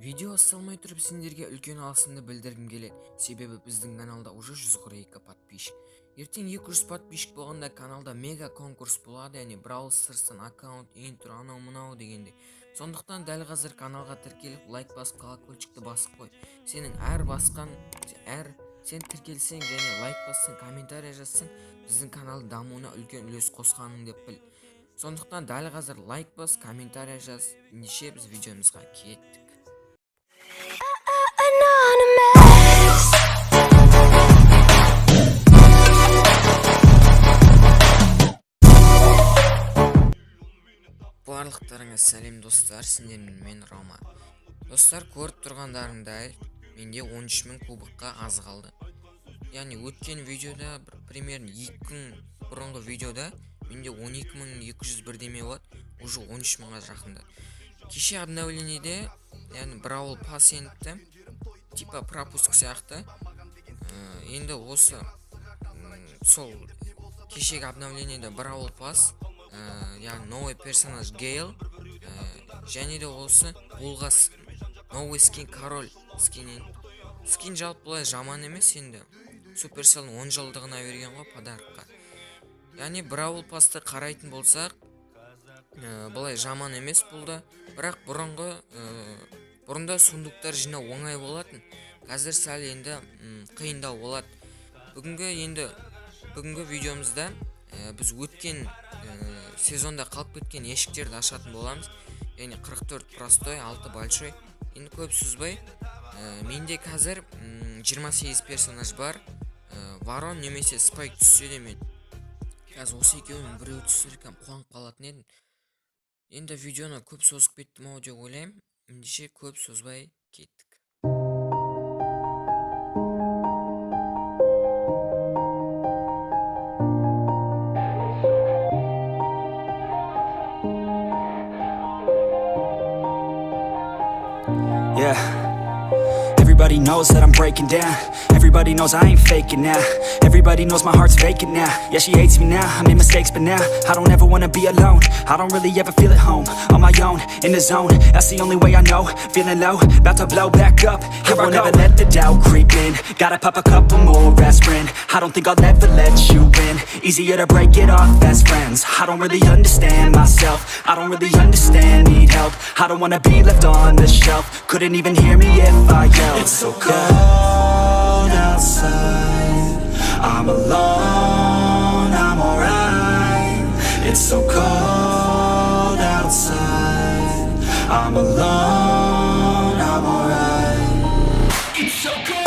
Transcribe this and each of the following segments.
Видео салмай тұрып сендерге үлкен алғысымды білдіргім келеді. Себебі біздің каналда уже 142 подписчик. Ертең 200 подписчик болғанда каналда мега конкурс болады, яғни Brawl Stars'тан аккаунт, интро, анау мынау дегенде. Сондықтан дәл қазір каналға тіркеліп, лайк басып, колокольчикті басып қой. Сенің сен тіркелсең және лайк бассаң, комментарий жазсаң, біздің канал дамуына үлкен үлес қосқаның деп біл. Сондықтан дәл қазір лайк бас, комментарий жаз. Ендеше біз видеомызға кеттік. Барлықтарыңа сәлем достар, сендермен мен Рома. Достар, көріп тұрғандарыңдай, менде 13.000 кубыққа аз қалды. Яғни өткен видеода, примерно 2 күн бұрынғы видеода менде 12.200 бірдеме болады, уже 13.000-ға жақында. Кеше обновлениеде, яғни Brawl Pass еніпті, типа пропуск сияқты. Енді осы сол кешегі обновлениеде Brawl Pass, яғни новый персонаж Гейл, және де осы Булға новый скин король скинен. Скин жалпы бұлай жаман емес, енді Суперселдің 10 жылдығына берген ғой подарыққа. Яғни Brawl Pass'ты қарайтын болсақ, бұлай жаман емес бұлда, бірақ бұрында сундуктар жинау оңай болатын. Қазір сәл енді қиындау болады. Бүгінгі видеомызда біз өткен сезонда қалып кеткен ешіктерді ашатын боламыз. Яғни 44 простой, 6 большой. Енді көп созбай, менде қазір 28 персонаж бар. Ворон немесе спайк түссе де мен қазір осы екеуінің біреу түсіркем қуанып қалатын едім. Енді видеоны көп созып кеттім ау деп ойлаймын. Ендеше көп созбай кеттік. Yeah, everybody knows that I'm breaking down. Everybody knows I ain't faking now. Everybody knows my heart's vacant now. Yeah, she hates me now, I made mistakes but now I don't ever wanna be alone. I don't really ever feel at home. On my own, in the zone, that's the only way I know. Feeling low, about to blow back up. Here I won't ever let the doubt creep in. Gotta pop a couple more aspirin. I don't think I'll ever let you in. Easier to break it off best friends. I don't really understand myself. I don't really understand, need help. I don't wanna be left on the shelf. Couldn't even hear me if I yelled. It's so cold outside, I'm alone, I'm alright. It's so cold outside, I'm alone, I'm alright. It's so cold.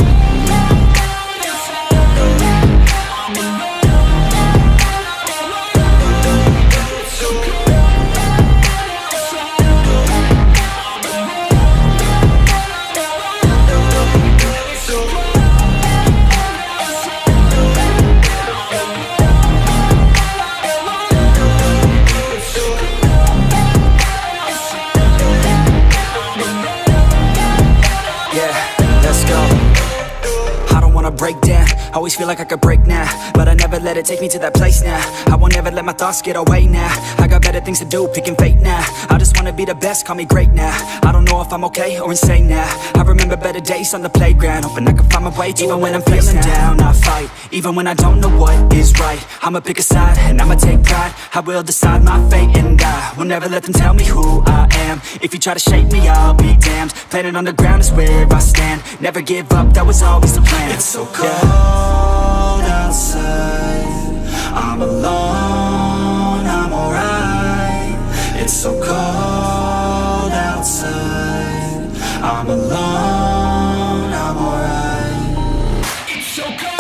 Break down, always feel like I could break now, but I never let it take me to that place now. I won't ever let my thoughts get away now. I got better things to do, picking fate now. I just wanna be the best, call me great now. I don't know if I'm okay or insane now. I remember better days on the playground, hoping I can find my way to even when I'm feeling down, I fight, even when I don't know what is right. I'ma pick a side, and I'ma take pride. I will decide my fate, and I will never let them tell me who I am. If you try to shape me, I'll be damned. Planet on the ground is where I stand. Never give up, that was always the plan. It's so cold outside, I'm alone, I'm alright. It's so cold outside, I'm alone, I'm alright. It's so cold.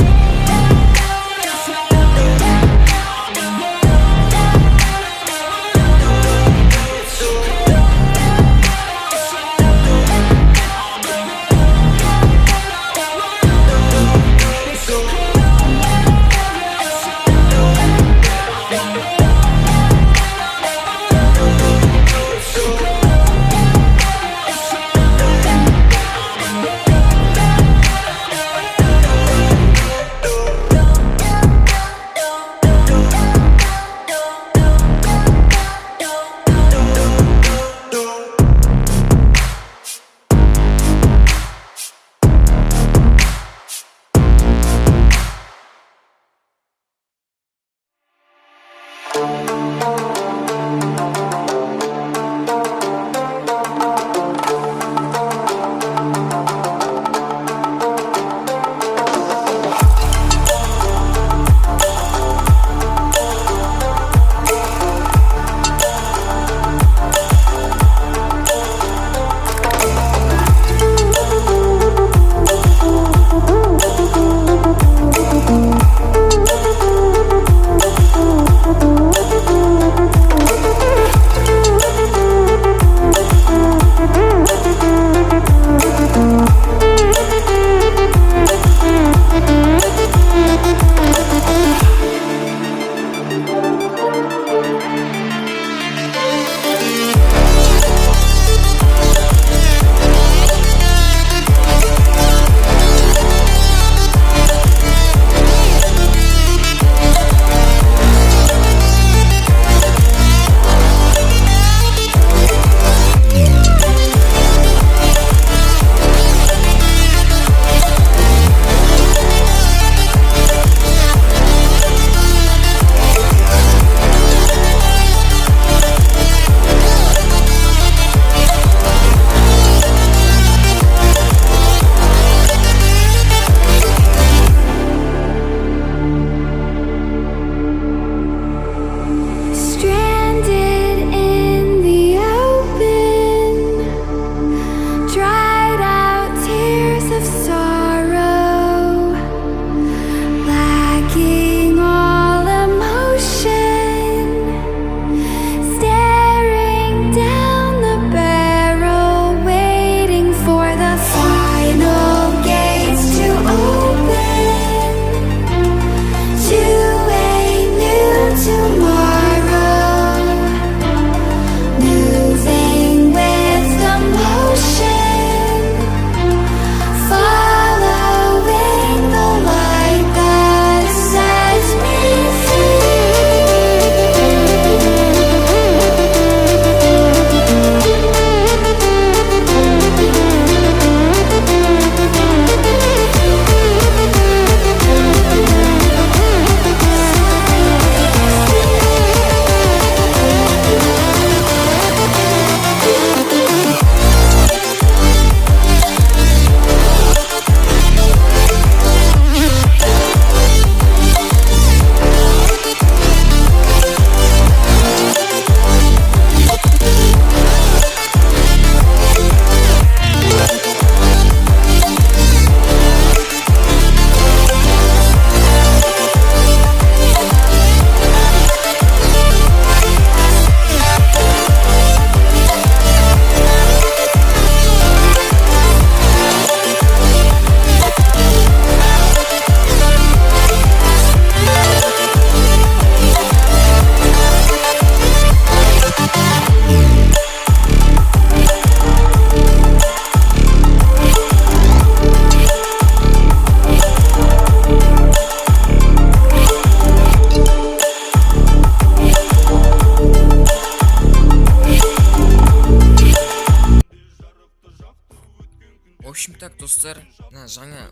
В общем так, достар, мына жаңа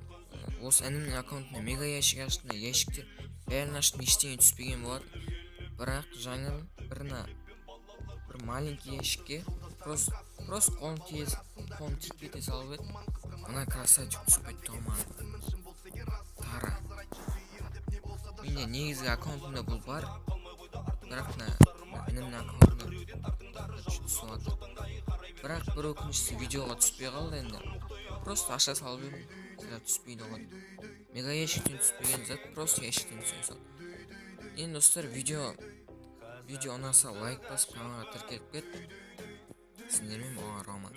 осы інімнің аккаунтына мега ящик аштым да, ящиктер бәрін аштым, ештеңе түспеген болатын. Бірақ жаңа бір маленький ящикке просто қолым тиіп кете салып еді. Мына красавчик түсіп кетті ғой маған. Тара. Менде негізгі аккаунтымда бұл бар, бірақ мына інімнің аккаунтына түсіп жатыр. Бірақ бір өкініштісі видеоға түспей қалды енді. Просто аша салып едім, түспейді ғой. Мега ящиктен түспеген зат просто ящиктен түсе сал. Енді достар, видео ұнаса лайк басып, каналға тіркеліп кет. Сіздермен болған Рома.